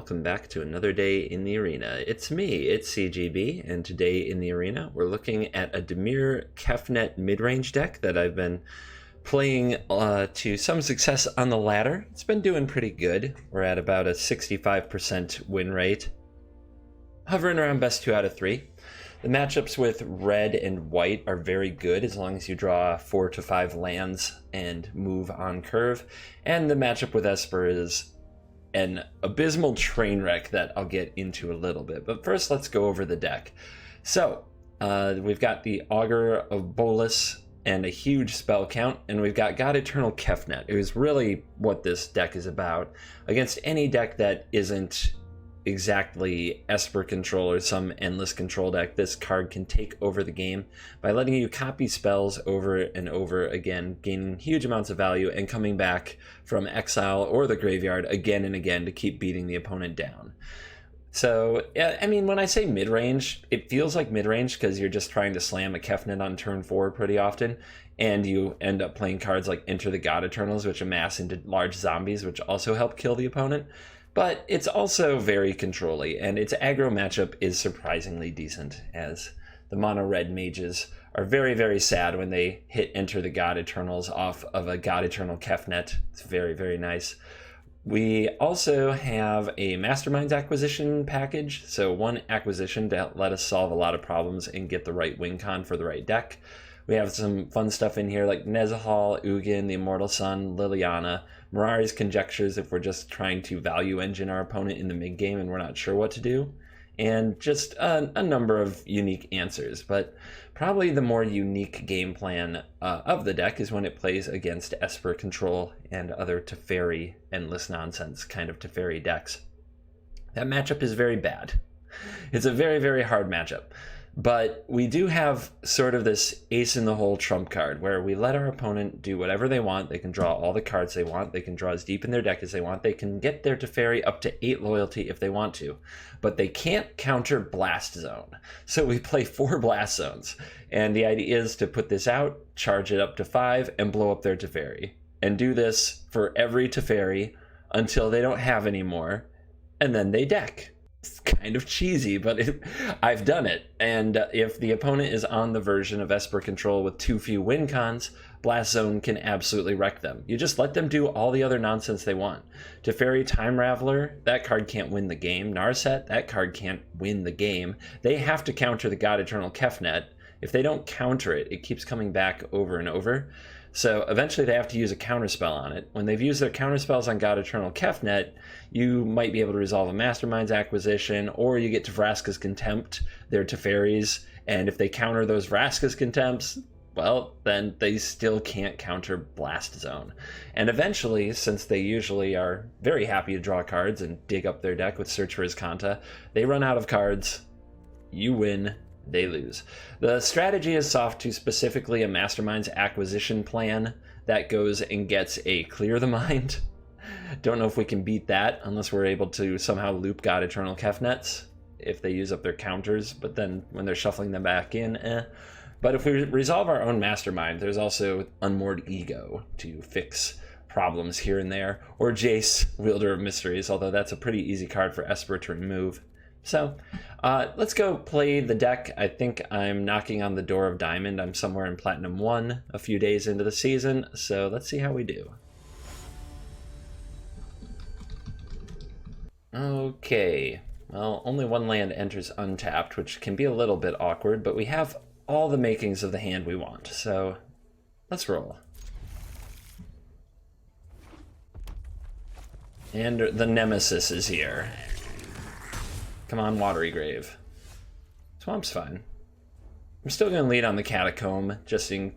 welcome back to another day in the arena. It's me, it's CGB, and today in the arena we're looking at a Dimir Kefnet mid-range deck that I've been playing to some success on the ladder. It's been doing pretty good. We're at about a 65% win rate, hovering around best 2 out of 3. The matchups with red and white are very good as long as you draw 4 to 5 lands and move on curve. And the matchup with Esper is an abysmal train wreck that I'll get into a little bit. But first, let's go over the deck. So, we've got the Augur of Bolas and a huge spell count, and we've got God Eternal Kefnet. It was really what this deck is about. Against any deck that isn't exactly Esper control or some endless control deck, this card can take over the game by letting you copy spells over and over again, gaining huge amounts of value and coming back from exile or the graveyard again and again to keep beating the opponent down. So, yeah, I mean, when I say mid-range, it feels like mid-range because you're just trying to slam a Kefnet on turn 4 pretty often, and you end up playing cards like Enter the God Eternals, which amass into large zombies, which also help kill the opponent. But it's also very control-y, and its aggro matchup is surprisingly decent, as the mono-red mages are very, very sad when they hit Enter the God Eternals off of a God Eternal Kefnet. It's very, very nice. We also have a Masterminds acquisition package, so one acquisition to let us solve a lot of problems and get the right win con for the right deck. We have some fun stuff in here like Nezahal, Ugin, the Immortal Sun, Liliana, Mirari's Conjectures if we're just trying to value engine our opponent in the mid game and we're not sure what to do, and just a number of unique answers. But probably the more unique game plan of the deck is when it plays against Esper control and other Teferi endless nonsense kind of Teferi decks. That matchup is very bad. It's a very, very hard matchup. But we do have sort of this ace in the hole trump card where we let our opponent do whatever they want. They can draw all the cards they want. They can draw as deep in their deck as they want. They can get their Teferi up to 8 loyalty if they want to. But they can't counter Blast Zone. So we play 4 Blast Zones. And the idea is to put this out, charge it up to 5, and blow up their Teferi. And do this for every Teferi until they don't have any more. And then they deck. It's kind of cheesy, but I've done it. And if the opponent is on the version of Esper control with too few win cons, Blast Zone can absolutely wreck them. You just let them do all the other nonsense they want. Teferi Time Raveler, that card can't win the game. Narset, that card can't win the game. They have to counter the God Eternal Kefnet. If they don't counter it, it keeps coming back over and over. So eventually they have to use a counterspell on it. When they've used their counterspells on God Eternal Kefnet, you might be able to resolve a Masterminds acquisition, or you get to Vraska's Contempt, their Teferis, and if they counter those Vraska's Contempts, well, then they still can't counter Blast Zone. And eventually, since they usually are very happy to draw cards and dig up their deck with Search for Azcanta, they run out of cards, you win, they lose. The strategy is soft to specifically a Masterminds acquisition plan that goes and gets a Clear the Mind. Don't know if we can beat that unless we're able to somehow loop God Eternal Kefnets if they use up their counters, but then when they're shuffling them back in, But if we resolve our own Mastermind, there's also Unmoored Ego to fix problems here and there, or Jace, Wielder of Mysteries, although that's a pretty easy card for Esper to remove. So let's go play the deck. I think I'm knocking on the door of Diamond. I'm somewhere in Platinum 1 a few days into the season, so let's see how we do. Okay, well, only 1 land enters untapped, which can be a little bit awkward, but we have all the makings of the hand we want, so let's roll. And the Nemesis is here. Come on, Watery Grave. Swamp's fine. I'm still going to lead on the Catacomb, just in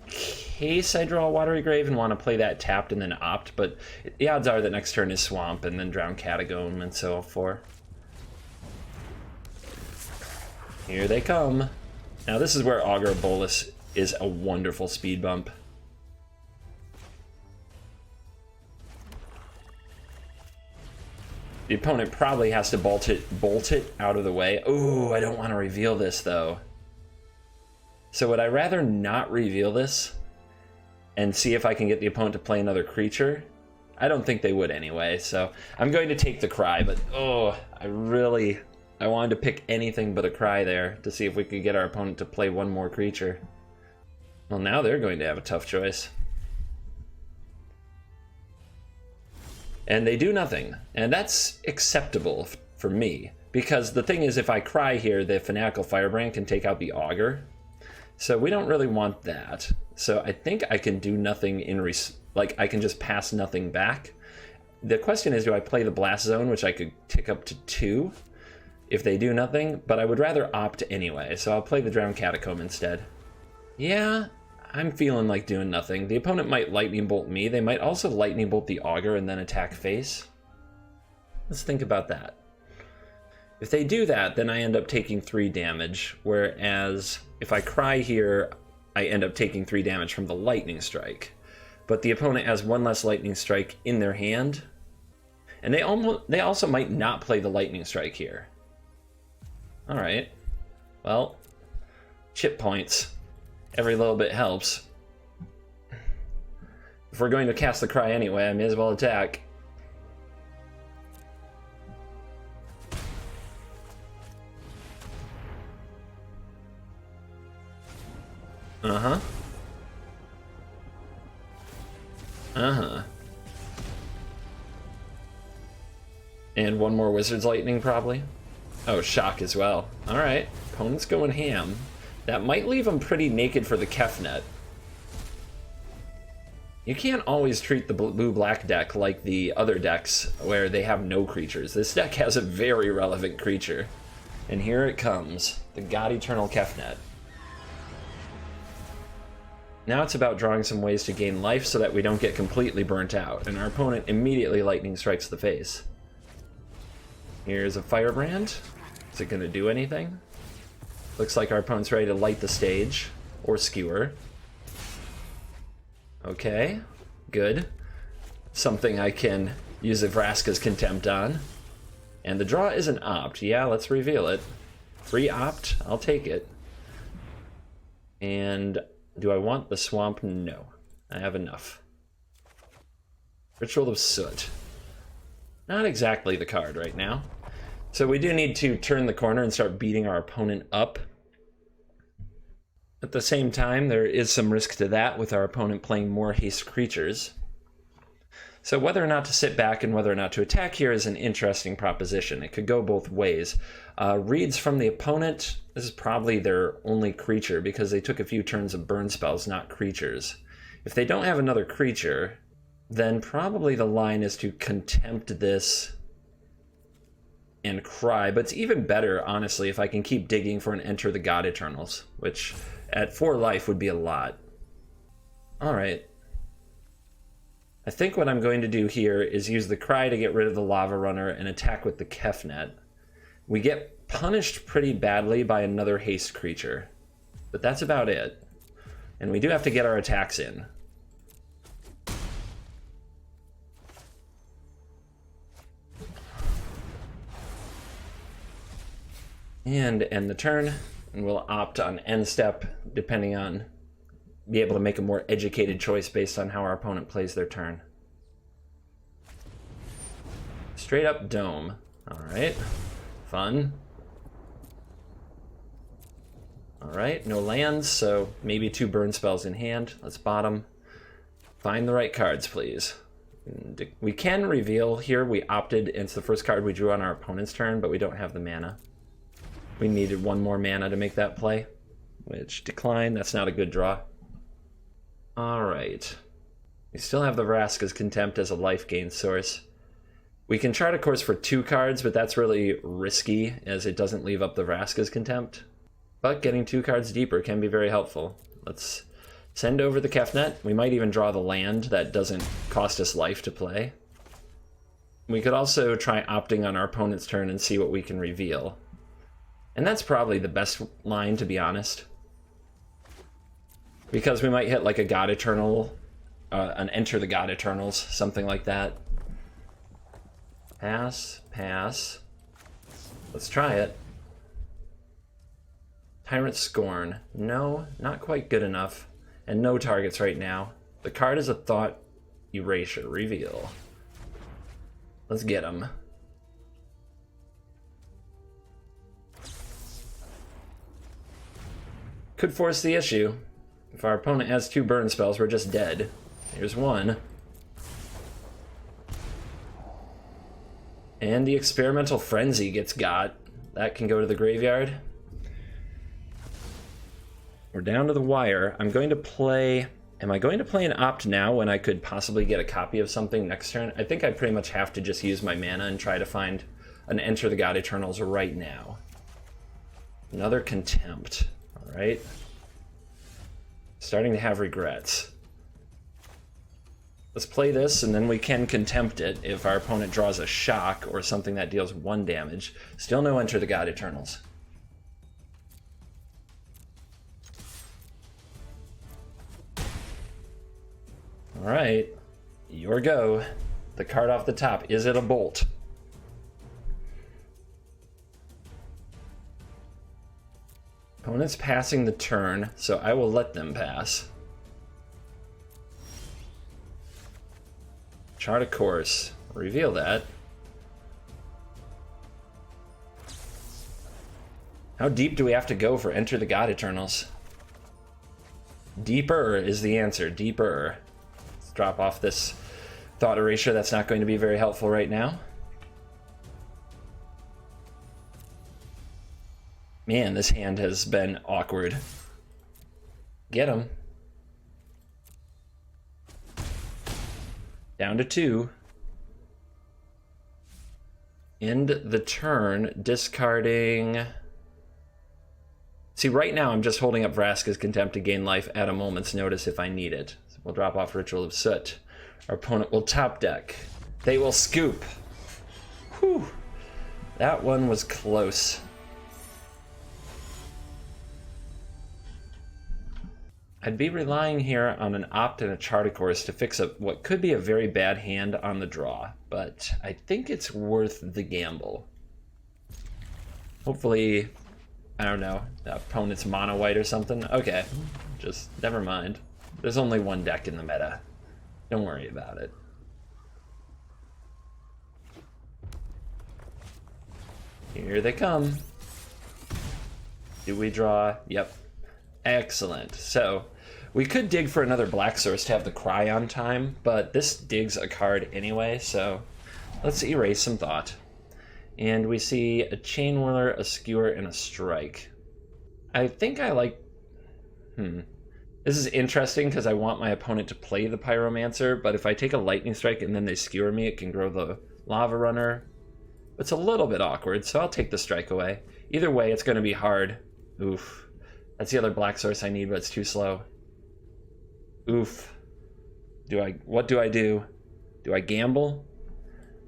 case I draw a Watery Grave and want to play that tapped and then opt, but the odds are that next turn is Swamp and then Drown Catacomb and so forth. Here they come. Now this is where Augur of Bolas is a wonderful speed bump. The opponent probably has to bolt it out of the way. Ooh, I don't want to reveal this though. So would I rather not reveal this and see if I can get the opponent to play another creature? I don't think they would anyway, so I'm going to take the Cry, but oh, I wanted to pick anything but a Cry there to see if we could get our opponent to play one more creature. Well, now they're going to have a tough choice. And they do nothing, and that's acceptable for me, because the thing is, if I Cry here, the Fanatical Firebrand can take out the Augur, so we don't really want that. So I think I can do nothing like I can just pass nothing back. The question is, do I play the Blast Zone, which I could tick up to 2 if they do nothing, but I would rather opt anyway, so I'll play the Drowned Catacomb instead. Yeah, I'm feeling like doing nothing. The opponent might Lightning Bolt me. They might also Lightning Bolt the Augur and then attack face. Let's think about that. If they do that, then I end up taking 3 damage, whereas if I Cry here, I end up taking 3 damage from the Lightning Strike. But the opponent has 1 less Lightning Strike in their hand, and they also might not play the Lightning Strike here. Alright, well, chip points. Every little bit helps. If we're going to cast the Cry anyway, I may as well attack. Uh-huh. Uh-huh. And 1 more Wizard's Lightning, probably. Oh, Shock as well. Alright, opponent's going ham. That might leave him pretty naked for the Kefnet. You can't always treat the blue-black deck like the other decks where they have no creatures. This deck has a very relevant creature. And here it comes, the God Eternal Kefnet. Now it's about drawing some ways to gain life so that we don't get completely burnt out, and our opponent immediately Lightning Strikes the face. Here's a Firebrand. Is it going to do anything? Looks like our opponent's ready to light the stage, or skewer. Okay, good. Something I can use a Vraska's Contempt on. And the draw is an opt. Yeah, let's reveal it. Free opt, I'll take it. And do I want the swamp? No, I have enough. Ritual of Soot. Not exactly the card right now. So we do need to turn the corner and start beating our opponent up. At the same time, there is some risk to that with our opponent playing more haste creatures. So whether or not to sit back and whether or not to attack here is an interesting proposition. It could go both ways. Reads from the opponent, this is probably their only creature because they took a few turns of burn spells, not creatures. If they don't have another creature, then probably the line is to contempt this and Cry. But it's even better, honestly, if I can keep digging for an Enter the God Eternals, which at 4 life would be a lot. Alright. I think what I'm going to do here is use the Cry to get rid of the Lava Runner and attack with the Kefnet. We get punished pretty badly by another haste creature, but that's about it. And we do have to get our attacks in. And end the turn, and we'll opt on end step, depending on, be able to make a more educated choice based on how our opponent plays their turn. Straight up Dome. Alright, fun. Alright, no lands, so maybe 2 burn spells in hand. Let's bottom. Find the right cards, please. We can reveal here. We opted, it's the first card we drew on our opponent's turn, but we don't have the mana. We needed 1 more mana to make that play, which declined. That's not a good draw. Alright. We still have the Vraska's Contempt as a life gain source. We can chart a course for 2 cards, but that's really risky as it doesn't leave up the Vraska's Contempt. But getting 2 cards deeper can be very helpful. Let's send over the Kefnet. We might even draw the land that doesn't cost us life to play. We could also try opting on our opponent's turn and see what we can reveal. And that's probably the best line, to be honest. Because we might hit like a God Eternal, an Enter the God Eternals, something like that. Pass, pass. Let's try it. Tyrant Scorn. No, not quite good enough. And no targets right now. The card is a Thought Erasure. Reveal. Let's get him. Could force the issue. If our opponent has 2 burn spells, we're just dead. Here's one. And the Experimental Frenzy gets got. That can go to the graveyard. We're down to the wire. I'm going to play... Am I going to play an Opt now when I could possibly get a copy of something next turn? I think I pretty much have to just use my mana and try to find an Enter the God Eternals right now. Another Contempt. Alright. Starting to have regrets. Let's play this, and then we can Contempt it if our opponent draws a Shock or something that deals 1 damage. Still no Enter the God Eternals. Alright, your go. The card off the top, is it a Bolt? Opponent's passing the turn, so I will let them pass. Chart a course. Reveal that. How deep do we have to go for Enter the God Eternals? Deeper is the answer. Deeper. Let's drop off this thought erasure. That's not going to be very helpful right now. Man, this hand has been awkward. Get him. Down to 2. End the turn, discarding... See, right now I'm just holding up Vraska's Contempt to gain life at a moment's notice if I need it. So we'll drop off Ritual of Soot. Our opponent will top deck. They will scoop. Whew. That one was close. I'd be relying here on an Opt and a Chart a Course to fix up what could be a very bad hand on the draw, but I think it's worth the gamble. Hopefully, I don't know, the opponent's mono white or something. Okay, just never mind. There's only 1 deck in the meta. Don't worry about it. Here they come. Do we draw? Yep. Excellent. So we could dig for another black source to have the Cry on time, but this digs a card anyway, so let's erase some thought. And we see a Chain Whirler, a Skewer, and a Strike. I think I like... This is interesting because I want my opponent to play the Pyromancer, but if I take a Lightning Strike and then they Skewer me, it can grow the Lava Runner. It's a little bit awkward, so I'll take the Strike away. Either way, it's going to be hard. Oof. That's the other black source I need, but it's too slow. Oof. What do I do? Do I gamble?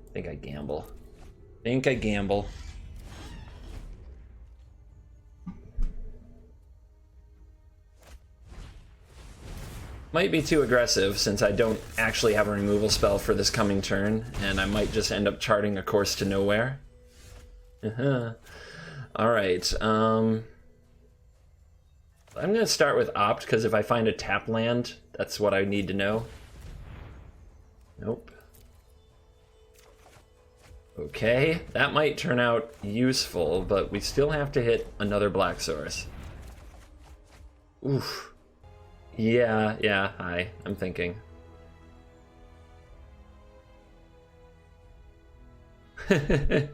I think I gamble. Might be too aggressive since I don't actually have a removal spell for this coming turn, and I might just end up charting a course to nowhere. Alright, I'm going to start with Opt, because if I find a tap land, that's what I need to know. Nope. Okay, that might turn out useful, but we still have to hit another black source. Oof. Yeah, I'm thinking.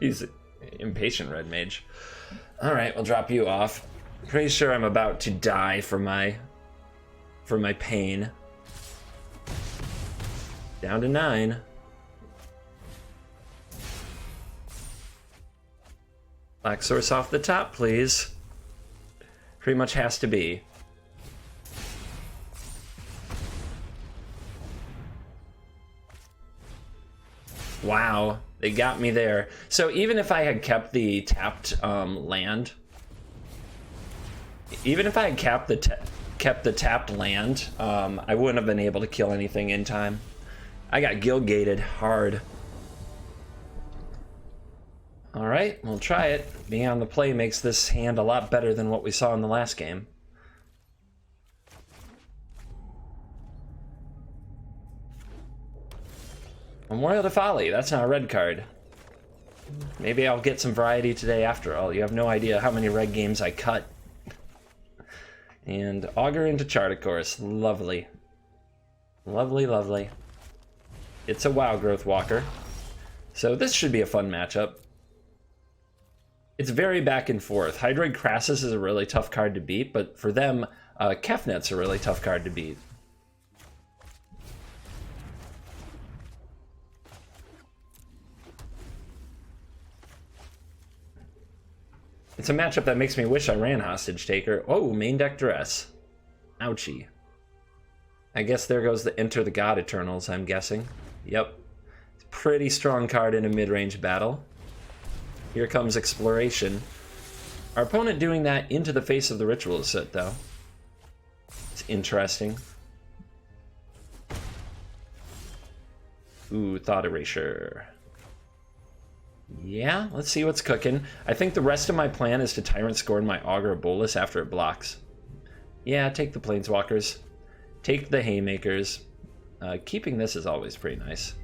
He's impatient, Red Mage. Alright, we'll drop you off. Pretty sure I'm about to die for my pain. Down to 9. Black source off the top, please. Pretty much has to be. Wow, they got me there. So even if I had kept the tapped land, even if I had kept the tapped land, I wouldn't have been able to kill anything in time. I got Gilgated hard. Alright, we'll try it. Being on the play makes this hand a lot better than what we saw in the last game. Memorial to Folly, that's not a red card. Maybe I'll get some variety today after all. You have no idea how many red games I cut. And Augur into Charted Course. Lovely. Lovely, lovely. It's a WoW Growth Walker. So this should be a fun matchup. It's very back and forth. Hydroid Crassus is a really tough card to beat, but for them, Kefnet's a really tough card to beat. It's a matchup that makes me wish I ran Hostage Taker. Oh, main deck Duress. Ouchie. I guess there goes the Enter the God Eternals, I'm guessing. Yep. It's a pretty strong card in a mid-range battle. Here comes Exploration. Our opponent doing that into the face of the Ritual set, though. It's interesting. Ooh, Thought Erasure. Yeah, let's see what's cooking. I think the rest of my plan is to Tyrant Scorn my Augur Bolus after it blocks. Yeah, take the Planeswalkers. Take the Haymakers. Keeping this is always pretty nice.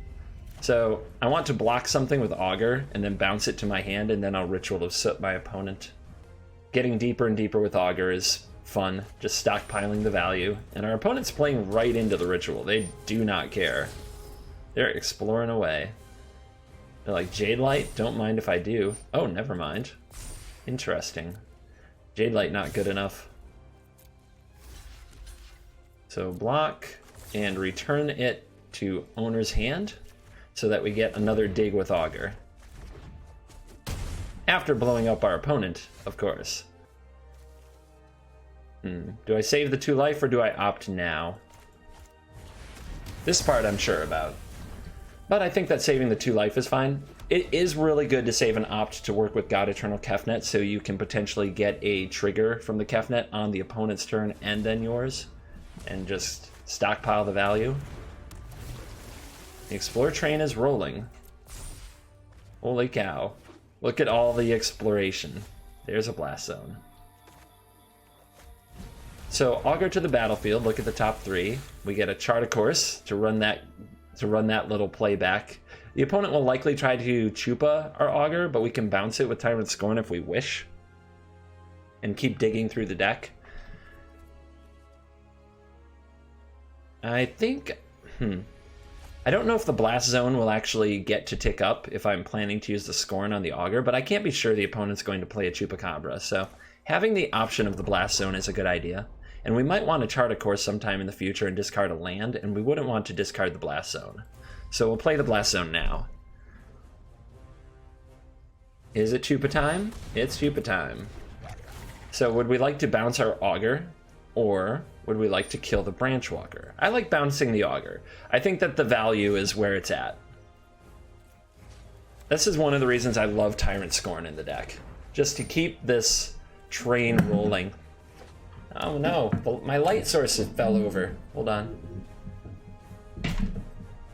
So, I want to block something with Augur, and then bounce it to my hand, and then I'll Ritual of Soot my opponent. Getting deeper and deeper with Augur is fun, just stockpiling the value. And our opponent's playing right into the Ritual. They do not care. They're exploring away. They're like, Jade Light? Don't mind if I do. Oh, never mind. Interesting. Jade Light not good enough. So block and return it to owner's hand so that we get another dig with Augur. After blowing up our opponent, of course. Do I save the 2 life or do I opt now? This part I'm sure about. But I think that saving the 2 life is fine. It is really good to save an opt to work with God Eternal Kefnet, so you can potentially get a trigger from the Kefnet on the opponent's turn and then yours, and just stockpile the value. The Explore train is rolling. Holy cow. Look at all the exploration. There's a Blast Zone. So Augur to the battlefield, look at the top 3. We get a Charted Course to run that little playback. The opponent will likely try to Chupa our Augur, but we can bounce it with Tyrant Scorn if we wish. And keep digging through the deck. I think... I don't know if the Blast Zone will actually get to tick up if I'm planning to use the Scorn on the Augur, but I can't be sure the opponent's going to play a Chupacabra, so having the option of the Blast Zone is a good idea. And we might want to chart a course sometime in the future and discard a land, and we wouldn't want to discard the Blast Zone. So we'll play the Blast Zone now. Is it Chupa time? It's Chupa time. So would we like to bounce our Augur, or would we like to kill the Branchwalker? I like bouncing the Augur. I think that the value is where it's at. This is one of the reasons I love Tyrant Scorn in the deck. Just to keep this train rolling. Oh no, my light source fell over. Hold on.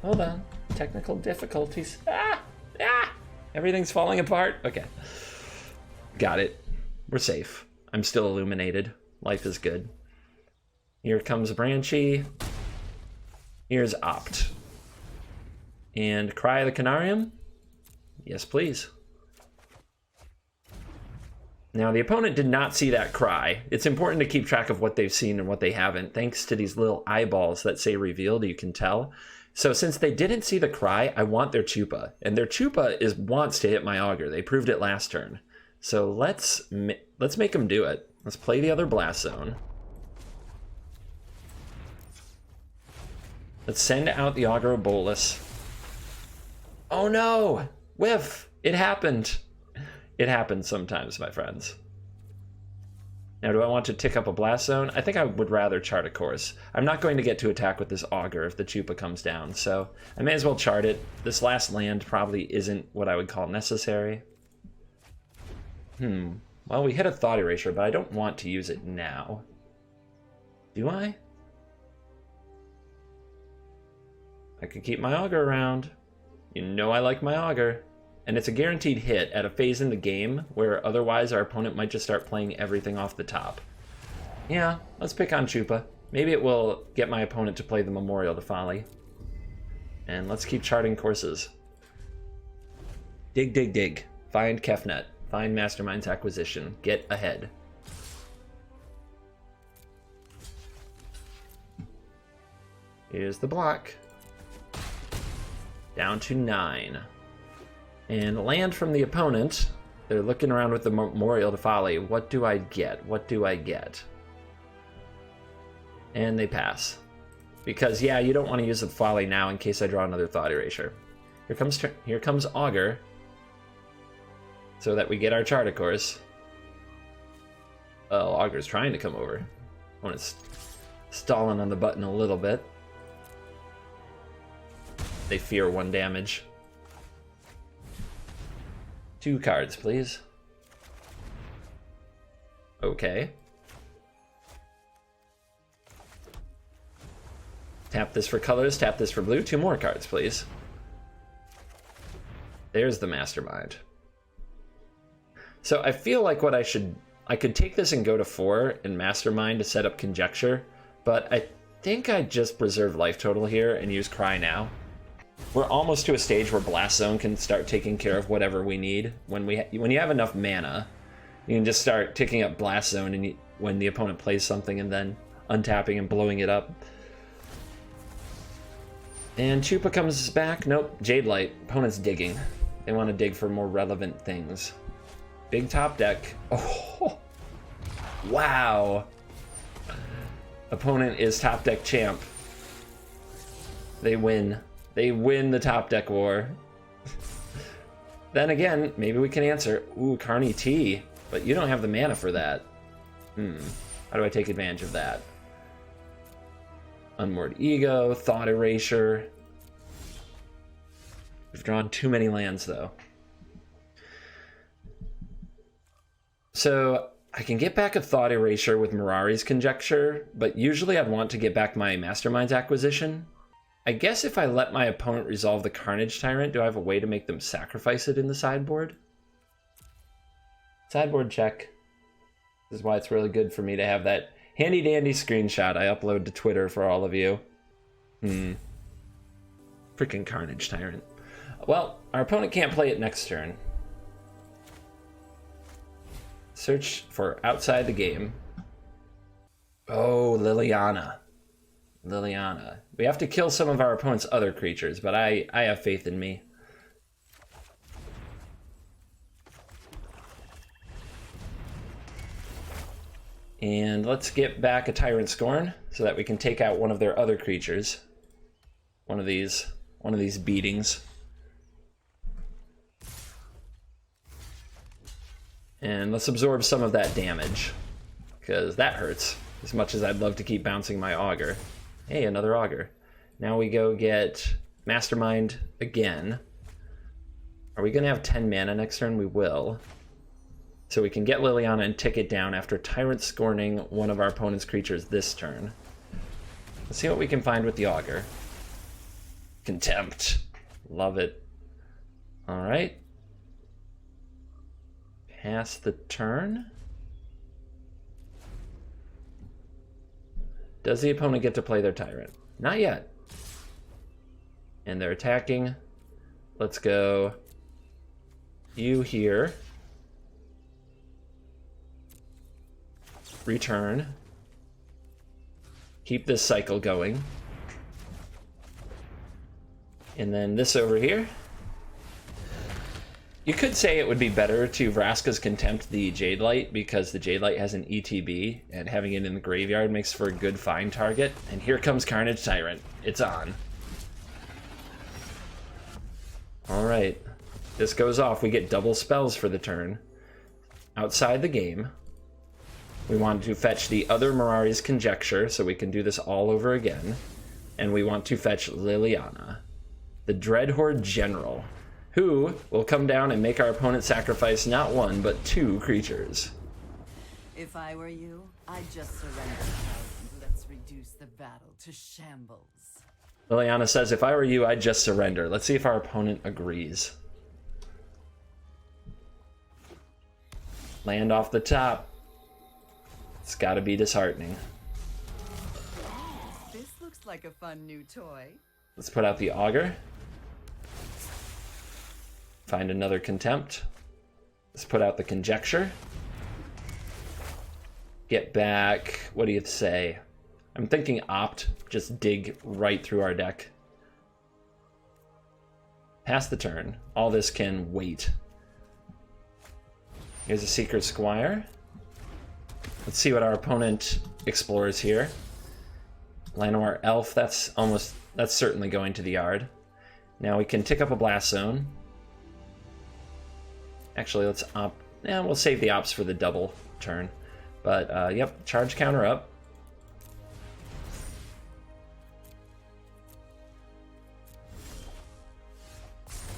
Hold on. Technical difficulties. Everything's falling apart. Okay. Got it. We're safe. I'm still illuminated. Life is good. Here comes Branchy. Here's Opt. And Cry the Canarium? Yes, please. Now, the opponent did not see that cry. It's important to keep track of what they've seen and what they haven't. Thanks to these little eyeballs that say revealed, you can tell. So since they didn't see the cry, I want their Chupa. And their Chupa wants to hit my Augur. They proved it last turn. So let's make them do it. Let's play the other Blast Zone. Let's send out the Augur Bolus. Oh no! Whiff! It happened. It happens sometimes, my friends. Now, do I want to tick up a Blast Zone? I think I would rather chart a course. I'm not going to get to attack with this Augur if the Chupa comes down, so I may as well chart it. This last land probably isn't what I would call necessary. Well, we hit a Thought Erasure, but I don't want to use it now. Do I? I could keep my Augur around. You know I like my Augur. And it's a guaranteed hit at a phase in the game where otherwise our opponent might just start playing everything off the top. Yeah, let's pick on Chupa. Maybe it will get my opponent to play the Memorial to Folly. And let's keep charting courses. Dig, dig, dig. Find Kefnet. Find Mastermind's acquisition. Get ahead. Here's the block. Down to 9. And land from the opponent. They're looking around with the Memorial to Folly. What do I get? What do I get? And they pass. Because, yeah, you don't want to use the Folly now in case I draw another Thought Erasure. Here comes Augur. So that we get our Chart, of course. Oh, Augur's trying to come over. When it's stalling on the button a little bit. They fear 1 damage. 2 cards, please. Okay. Tap this for colors, tap this for blue. 2 more cards, please. There's the Mastermind. So I feel like I could take this and go to 4 and Mastermind to set up Conjecture, but I think I'd just preserve life total here and use Cry now. We're almost to a stage where Blast Zone can start taking care of whatever we need. When you have enough mana, you can just start ticking up Blast Zone and when the opponent plays something and then untapping and blowing it up. And Chupa comes back. Nope, Jade Light. Opponent's digging. They want to dig for more relevant things. Big top deck. Oh, wow. Opponent is top deck champ. They win. They win the top deck war. Then again, maybe we can answer. Ooh, Carney T. But you don't have the mana for that. How do I take advantage of that? Unmoored Ego, Thought Erasure. We've drawn too many lands, though. So I can get back a Thought Erasure with Mirari's Conjecture, but usually I'd want to get back my Mastermind's acquisition. I guess if I let my opponent resolve the Carnage Tyrant, do I have a way to make them sacrifice it in the sideboard? Sideboard check. This is why it's really good for me to have that handy dandy screenshot I upload to Twitter for all of you. Freaking Carnage Tyrant. Well, our opponent can't play it next turn. Search for outside the game. Oh, Liliana. Liliana. We have to kill some of our opponent's other creatures, but I have faith in me. And let's get back a Tyrant Scorn so that we can take out one of their other creatures. One of these beatings. And let's absorb some of that damage, because that hurts, as much as I'd love to keep bouncing my Augur. Hey, another Augur. Now we go get Mastermind again. Are we going to have 10 mana next turn? We will. So we can get Liliana and tick it down after Tyrant Scorning one of our opponent's creatures this turn. Let's see what we can find with the Augur. Contempt. Love it. Alright. Pass the turn. Does the opponent get to play their Tyrant? Not yet. And they're attacking. Let's go you here. Return. Keep this cycle going. And then this over here. You could say it would be better to Vraska's Contempt the Jade Light, because the Jade Light has an ETB, and having it in the graveyard makes for a good find target. And here comes Carnage Tyrant. It's on. Alright. This goes off. We get double spells for the turn. Outside the game. We want to fetch the other Mirari's Conjecture, so we can do this all over again. And we want to fetch Liliana, the Dreadhorde General, who will come down and make our opponent sacrifice not 1, but 2 creatures. If I were you, I'd just surrender. Let's reduce the battle to shambles. Liliana says, if I were you, I'd just surrender. Let's see if our opponent agrees. Land off the top. It's gotta be disheartening. This looks like a fun new toy. Let's put out the Augur. Find another Contempt. Let's put out the Conjecture. Get back, what do you say? I'm thinking Opt, just dig right through our deck. Pass the turn. All this can wait. Here's a Secret Squire. Let's see what our opponent explores here. Llanowar Elf, that's certainly going to the yard. Now we can tick up a Blast Zone. Actually, let's opt. We'll save the ops for the double turn. But yep, charge counter up.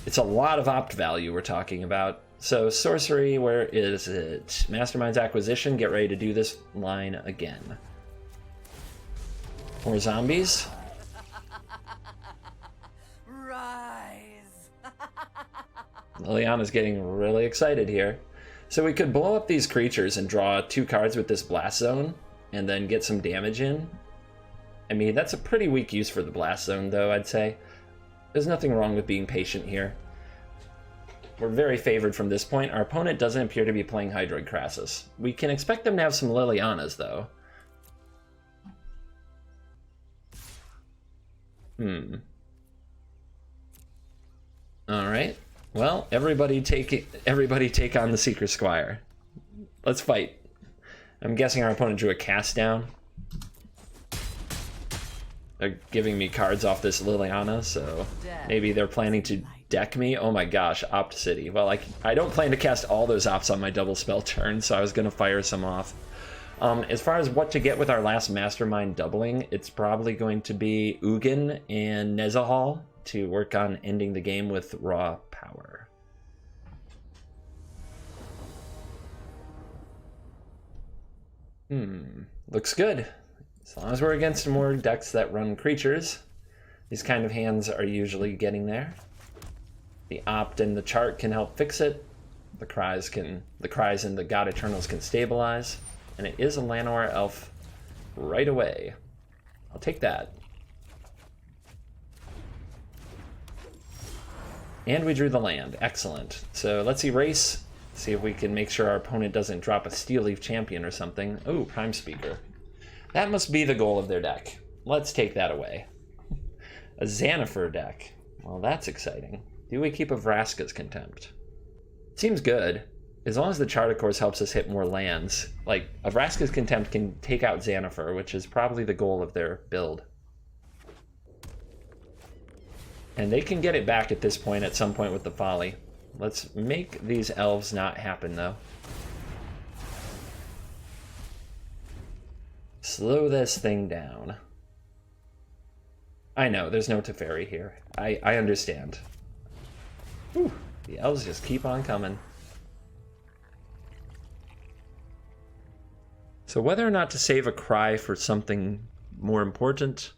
It's a lot of opt value we're talking about. So sorcery, where is it? Mastermind's Acquisition, get ready to do this line again. More zombies. Rise. Liliana's getting really excited here. So we could blow up these creatures and draw 2 cards with this Blast Zone and then get some damage in. I mean, that's a pretty weak use for the Blast Zone, though, I'd say. There's nothing wrong with being patient here. We're very favored from this point. Our opponent doesn't appear to be playing Hydroid Crassus. We can expect them to have some Lilianas, though. Alright. Well, everybody take on the Secret Squire. Let's fight. I'm guessing our opponent drew a Cast Down. They're giving me cards off this Liliana, so maybe they're planning to deck me. Oh my gosh, Opt City. Well, I don't plan to cast all those Opts on my double spell turn, so I was going to fire some off. As far as what to get with our last Mastermind doubling, it's probably going to be Ugin and Nezahal to work on ending the game with raw power. Looks good. As long as we're against more decks that run creatures, these kind of hands are usually getting there. The Opt and the Chart can help fix it. The Cries and the God Eternals can stabilize. And it is a Llanowar Elf right away. I'll take that. And we drew the land. Excellent. So let's erase. See if we can make sure our opponent doesn't drop a Steel Leaf Champion or something. Ooh, Prime Speaker. That must be the goal of their deck. Let's take that away. A Xanafer deck. Well, that's exciting. Do we keep a Vraska's Contempt? Seems good. As long as the Chart, of course, helps us hit more lands. Like, a Vraska's Contempt can take out Xanafer, which is probably the goal of their build. And they can get it back at this point, at some point with the Folly. Let's make these elves not happen, though. Slow this thing down. I know, there's no Teferi here. I understand. Whew, the elves just keep on coming. So whether or not to save a Cry for something more important...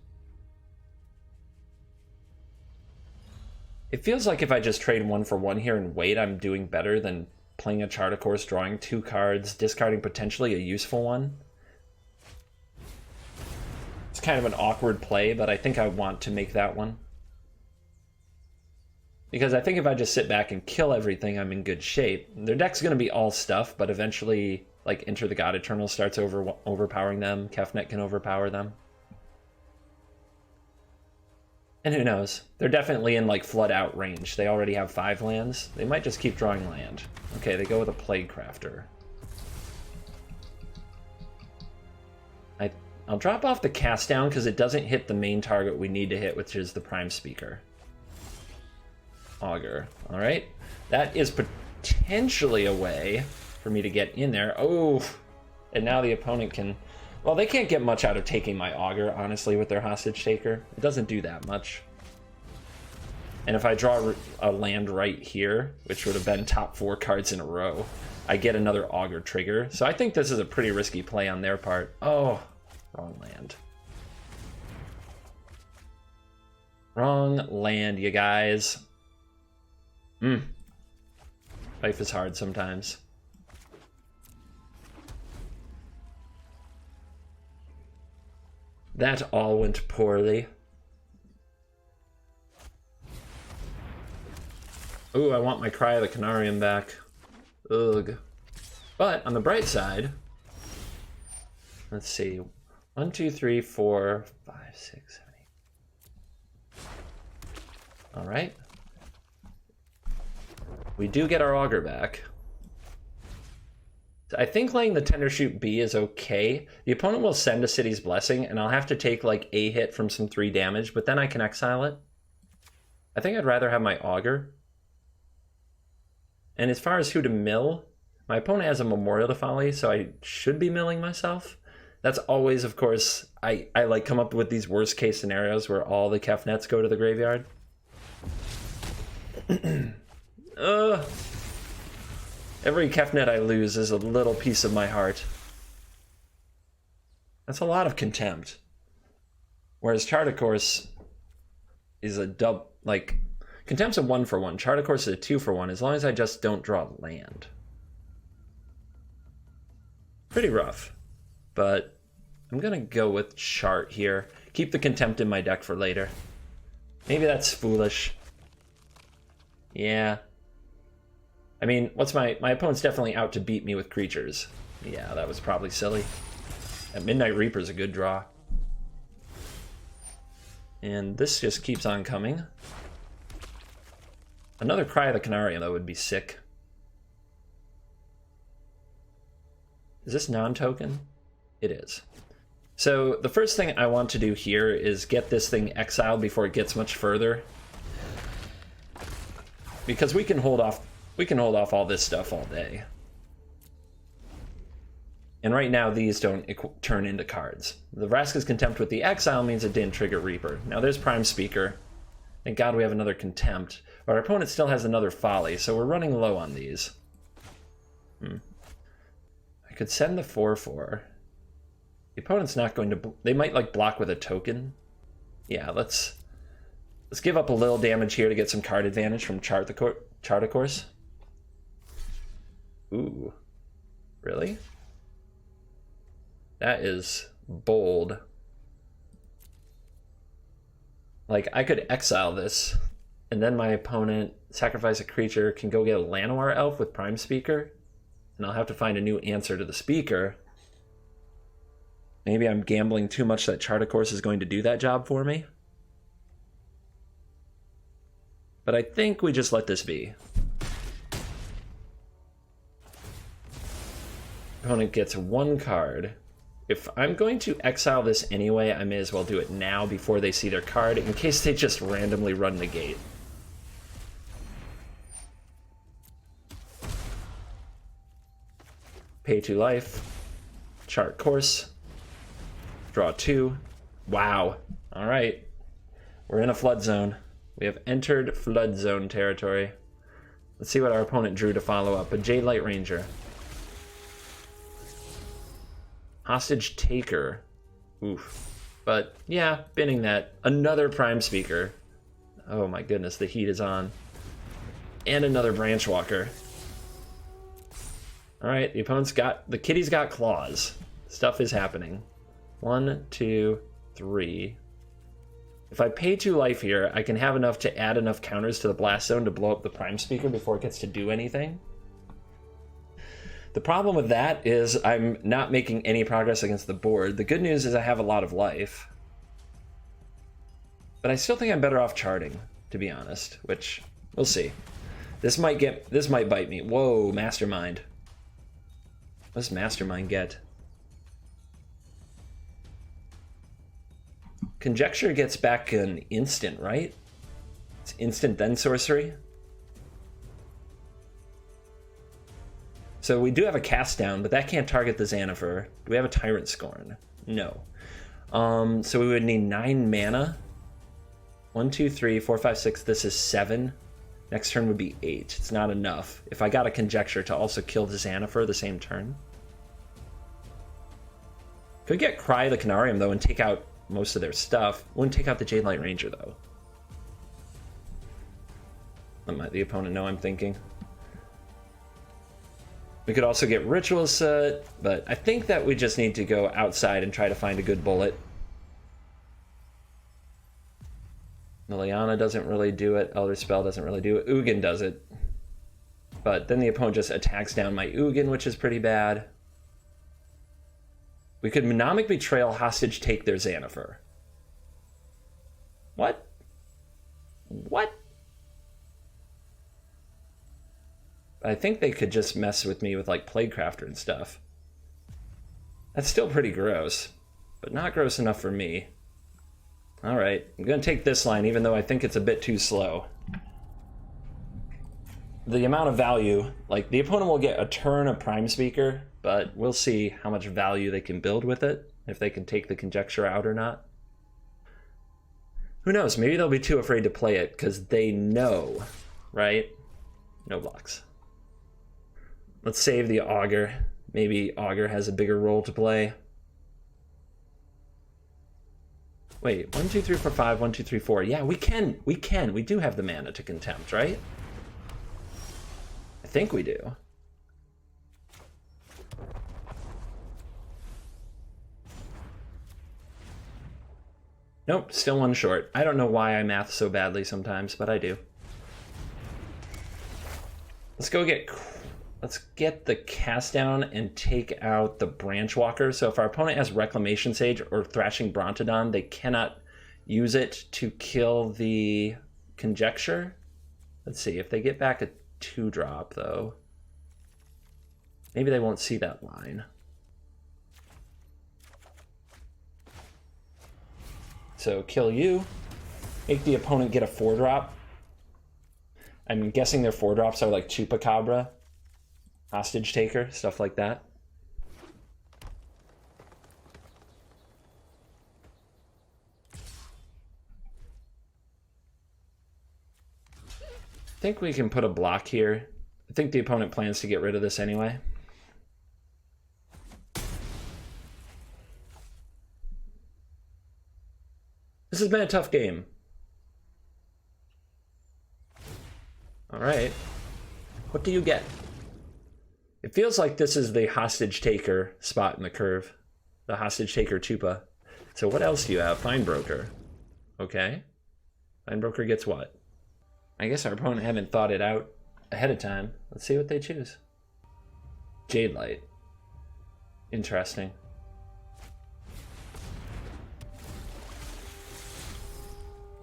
It feels like if I just trade 1 for 1 here and wait, I'm doing better than playing a Chart, of course, drawing 2 cards, discarding potentially a useful one. It's kind of an awkward play, but I think I want to make that one. Because I think if I just sit back and kill everything, I'm in good shape. Their deck's going to be all stuff, but eventually, like, Enter the God Eternal starts overpowering them. Kefnet can overpower them. And who knows? They're definitely in, like, flood out range. They already have 5 lands. They might just keep drawing land. Okay, they go with a Plague Crafter. I'll drop off the Cast Down because it doesn't hit the main target we need to hit, which is the Prime Speaker. Augur. Alright. That is potentially a way for me to get in there. Oh! And now the opponent can... Well, they can't get much out of taking my Augur, honestly, with their Hostage Taker. It doesn't do that much. And if I draw a land right here, which would have been top 4 cards in a row, I get another Augur trigger. So I think this is a pretty risky play on their part. Oh, wrong land. Wrong land, you guys. Life is hard sometimes. That all went poorly. Ooh, I want my Cry of the Canarium back. Ugh. But on the bright side, let's see. 1, 2, 3, 4, 5, 6, 7, 8. All right. We do get our Augur back. I think laying the Tender Shoot B is okay. The opponent will send a City's Blessing, and I'll have to take like a hit from some 3 damage, but then I can exile it. I think I'd rather have my Augur. And as far as who to mill, my opponent has a Memorial to Folly, so I should be milling myself. That's always, of course, I like come up with these worst case scenarios where all the Kefnets go to the graveyard. Every Kefnet I lose is a little piece of my heart. That's a lot of contempt. Whereas Chart of Course is a like, Contempt's a 1-for-1. Chart of Course is a 2-for-1, as long as I just don't draw land. Pretty rough. But I'm gonna go with Chart here. Keep the Contempt in my deck for later. Maybe that's foolish. Yeah. I mean, what's my opponent's definitely out to beat me with creatures. Yeah, that was probably silly. That Midnight Reaper's a good draw. And this just keeps on coming. Another Cry of the Canarium, though, would be sick. Is this non-token? It is. So the first thing I want to do here is get this thing exiled before it gets much further. Because we can hold off all this stuff all day. And right now these don't turn into cards. The Vraska's Contempt with the exile means it didn't trigger Reaper. Now there's Prime Speaker. Thank God we have another Contempt. But our opponent still has another Folly, so we're running low on these. I could send the 4/4. The opponent's not going to... They might like block with a token. Yeah, let's give up a little damage here to get some card advantage from Chart of Course. Ooh. Really? That is bold. Like, I could exile this, and then my opponent sacrifice a creature, can go get a Llanowar Elf with Prime Speaker, and I'll have to find a new answer to the Speaker. Maybe I'm gambling too much that Chart of Course is going to do that job for me. But I think we just let this be. Opponent gets 1 card. If I'm going to exile this anyway, I may as well do it now before they see their card, in case they just randomly run negate. Pay 2 life. Chart course. Draw 2. Wow. Alright. We're in a flood zone. We have entered flood zone territory. Let's see what our opponent drew to follow up. A Jade Light Ranger. Hostage Taker. Oof. But yeah, binning that. Another Prime Speaker. Oh my goodness, the heat is on. And another Branch Walker. Alright, the opponent's got... The kitty's got claws. Stuff is happening. 1, 2, 3. If I pay 2 life here, I can have enough to add enough counters to the Blast Zone to blow up the Prime Speaker before it gets to do anything. The problem with that is I'm not making any progress against the board. The good news is I have a lot of life. But I still think I'm better off charting, to be honest, which we'll see. This might bite me. Whoa, Mastermind. What does Mastermind get? Conjecture gets back an instant, right? It's instant then sorcery. So we do have a Cast Down, but that can't target the Xanafer. Do we have a Tyrant Scorn? No. So we would need 9 mana. 1, 2, 3, 4, 5, 6. This is 7. Next turn would be 8. It's not enough. If I got a Conjecture to also kill the Xanafer the same turn. Could get Cry the Canarium, though, and take out most of their stuff. Wouldn't take out the Jade Light Ranger, though. Let the opponent know I'm thinking. We could also get Ritual Set, but I think that we just need to go outside and try to find a good bullet. Liliana doesn't really do it. Elder Spell doesn't really do it. Ugin does it. But then the opponent just attacks down my Ugin, which is pretty bad. We could Mnemonic Betrayal hostage take their Xanafer. What? What? I think they could just mess with me with like Plaguecrafter and stuff. That's still pretty gross, but not gross enough for me. All right, I'm gonna take this line even though I think it's a bit too slow. The amount of value, like the opponent will get a turn of Prime Speaker, but we'll see how much value they can build with it, if they can take the Conjecture out or not. Who knows, maybe they'll be too afraid to play it because they know, right? No blocks. Let's save the Augur. Maybe Augur has a bigger role to play. Wait, 1, 2, 3, 4, 5, 1, 2, 3, 4. Yeah, we can. We do have the mana to Contempt, right? I think we do. Nope, still one short. I don't know why I math so badly sometimes, but I do. Let's get the cast down and take out the Branch Walker. So if our opponent has Reclamation Sage or Thrashing Brontodon, they cannot use it to kill the Conjecture. Let's see, if they get back a 2-drop though, maybe they won't see that line. So kill you, make the opponent get a 4-drop. I'm guessing their 4-drops are like Chupacabra, Hostage Taker, stuff like that. I think we can put a block here. I think the opponent plans to get rid of this anyway. This has been a tough game. All right. What do you get? It feels like this is the Hostage Taker spot in the curve. The Hostage Taker Chupa. So what else do you have? Fine Broker. Okay. Fine Broker gets what? I guess our opponent haven't thought it out ahead of time. Let's see what they choose. Jade Light. Interesting.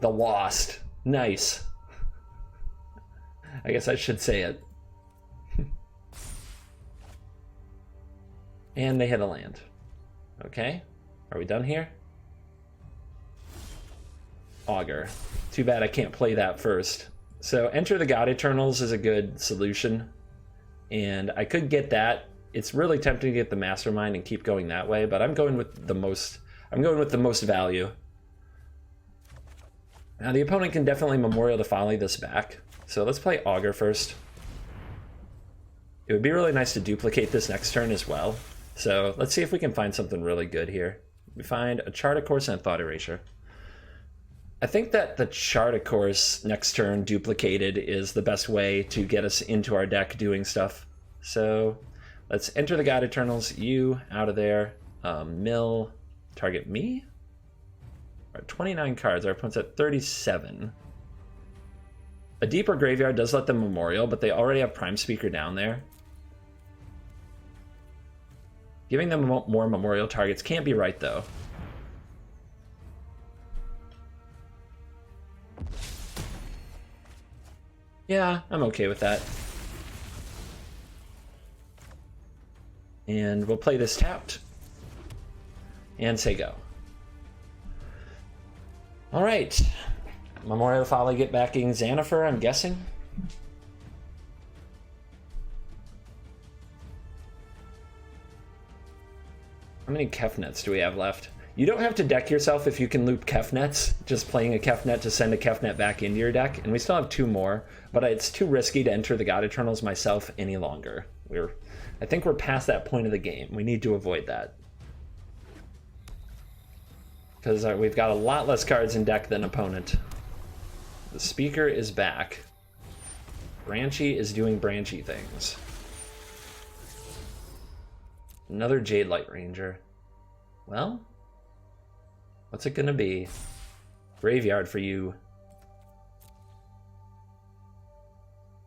The Lost. Nice. I guess I should say it. And they hit a land. Okay. Are we done here? Augur. Too bad I can't play that first. So Enter the God Eternals is a good solution. And I could get that. It's really tempting to get the Mastermind and keep going that way, but I'm going with the most value. Now the opponent can definitely Memorial to Folly this back. So let's play Augur first. It would be really nice to duplicate this next turn as well. So let's see if we can find something really good here. We find a Chart of Course and a Thought Erasure. I think that the Chart of Course next turn duplicated is the best way to get us into our deck doing stuff. So let's Enter the God Eternals, you out of there. Mill, target me? 29 cards, our opponent's at 37. A deeper graveyard does let them Memorial, but they already have Prime Speaker down there. Giving them more Memorial targets can't be right, though. Yeah, I'm okay with that. And we'll play this tapped. And say go. All right. Memorial Folly get backing Xanafer, I'm guessing. How many Kefnets do we have left? You don't have to deck yourself if you can loop Kefnets, just playing a Kefnet to send a Kefnet back into your deck. And we still have 2 more, but it's too risky to enter the God Eternals myself any longer. I think we're past that point of the game. We need to avoid that. Because we've got a lot less cards in deck than opponent. The Speaker is back. Branchy is doing branchy things. Another Jade Light Ranger. Well, what's it gonna be? Graveyard for you,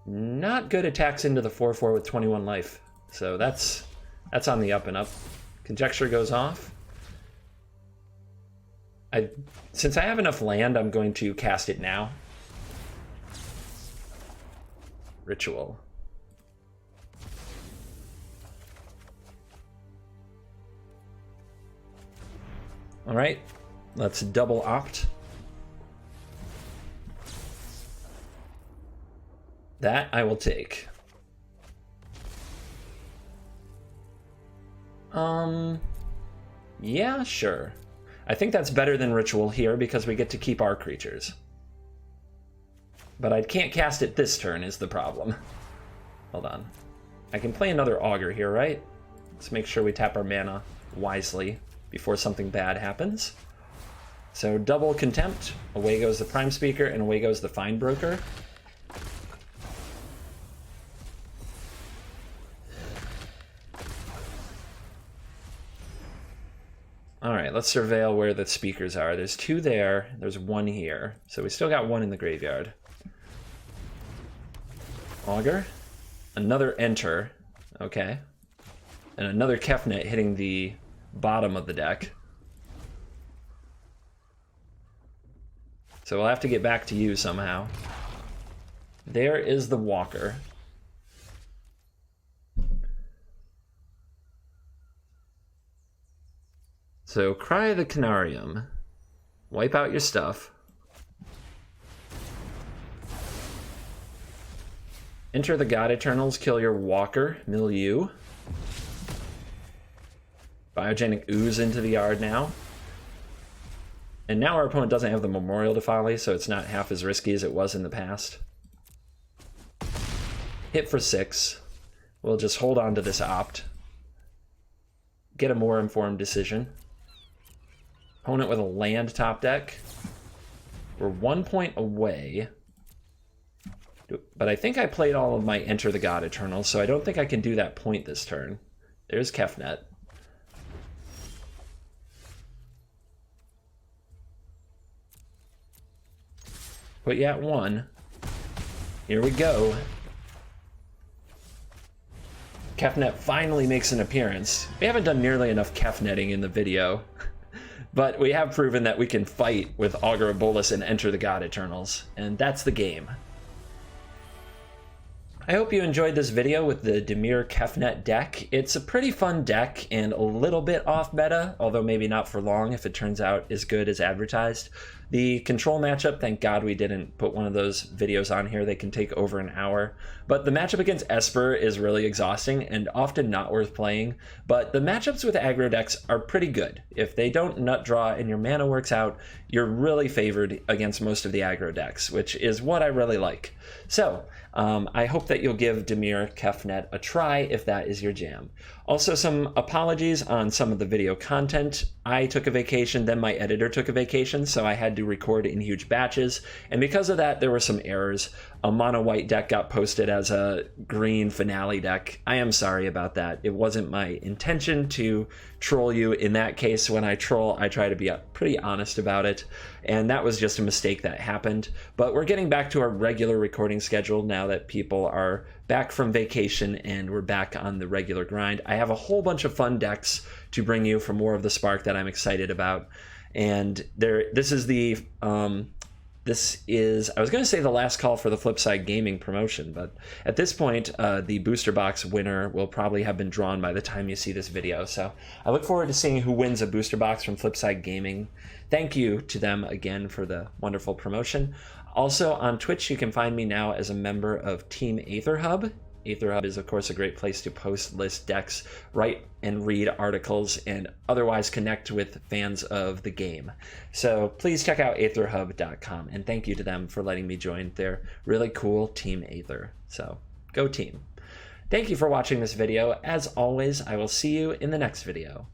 not good attacks into the 4/4 with 21 life. So that's on the up and up. Conjecture goes off. Since I have enough land, I'm going to cast it now. Ritual. All right, let's double opt. That I will take. Yeah, sure. I think that's better than Ritual here because we get to keep our creatures. But I can't cast it this turn is the problem. Hold on. I can play another Augur here, right? Let's make sure we tap our mana wisely before something bad happens. So double Contempt, away goes the Prime Speaker, and away goes the Find Broker. All right, let's surveil where the speakers are. There's 2 there, there's 1 here. So we still got 1 in the graveyard. Augur, another Enter, okay. And another Kefnet hitting the bottom of the deck. So we'll have to get back to you somehow. There is the Walker. So Cry the Canarium. Wipe out your stuff. Enter the God Eternals, kill your Walker, Milieu. Biogenic Ooze into the yard now. And now our opponent doesn't have the Memorial to Folly, so it's not half as risky as it was in the past. Hit for 6. We'll just hold on to this opt. Get a more informed decision. Opponent with a land top deck. We're 1 point away. But I think I played all of my Enter the God Eternal, so I don't think I can do that point this turn. There's Kefnet. Put you at 1. Here we go. Kefnet finally makes an appearance. We haven't done nearly enough Kefnetting in the video, but we have proven that we can fight with Augur of Bolas and Enter the God Eternals, and that's the game. I hope you enjoyed this video with the Dimir Kefnet deck. It's a pretty fun deck and a little bit off meta, although maybe not for long if it turns out as good as advertised. The control matchup, thank God we didn't put one of those videos on here. They can take over an hour. But the matchup against Esper is really exhausting and often not worth playing. But the matchups with aggro decks are pretty good. If they don't nut draw and your mana works out, you're really favored against most of the aggro decks, which is what I really like. So, I hope that you'll give Dimir Kefnet a try if that is your jam. Also, some apologies on some of the video content. I took a vacation, then my editor took a vacation, so I had to record in huge batches, and because of that, there were some errors. A mono white deck got posted as a green finale deck. I am sorry about that. It wasn't my intention to troll you. In that case, when I troll, I try to be pretty honest about it, and that was just a mistake that happened. But we're getting back to our regular recording schedule now that people are back from vacation and we're back on the regular grind. I have a whole bunch of fun decks to bring you for more of the Spark that I'm excited about. And this is I was going to say the last call for the Flipside Gaming promotion, but at this point, the booster box winner will probably have been drawn by the time you see this video. So I look forward to seeing who wins a booster box from Flipside Gaming. Thank you to them again for the wonderful promotion. Also on Twitch, you can find me now as a member of Team AetherHub. AetherHub is, of course, a great place to post, list decks, write and read articles, and otherwise connect with fans of the game. So please check out aetherhub.com, and thank you to them for letting me join their really cool Team Aether. So go team. Thank you for watching this video. As always, I will see you in the next video.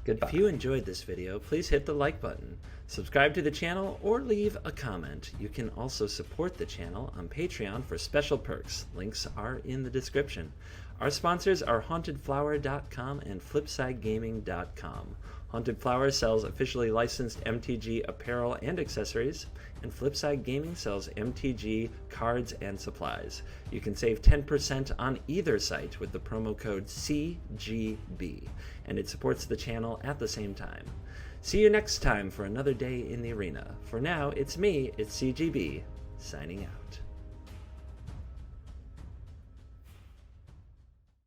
Goodbye. If you enjoyed this video, please hit the like button, subscribe to the channel, or leave a comment. You can also support the channel on Patreon for special perks. Links are in the description. Our sponsors are HauntedFlower.com and FlipsideGaming.com. Haunted Flower sells officially licensed MTG apparel and accessories, and Flipside Gaming sells MTG cards and supplies. You can save 10% on either site with the promo code CGB, and it supports the channel at the same time. See you next time for another day in the arena. For now, it's me, it's CGB, signing out.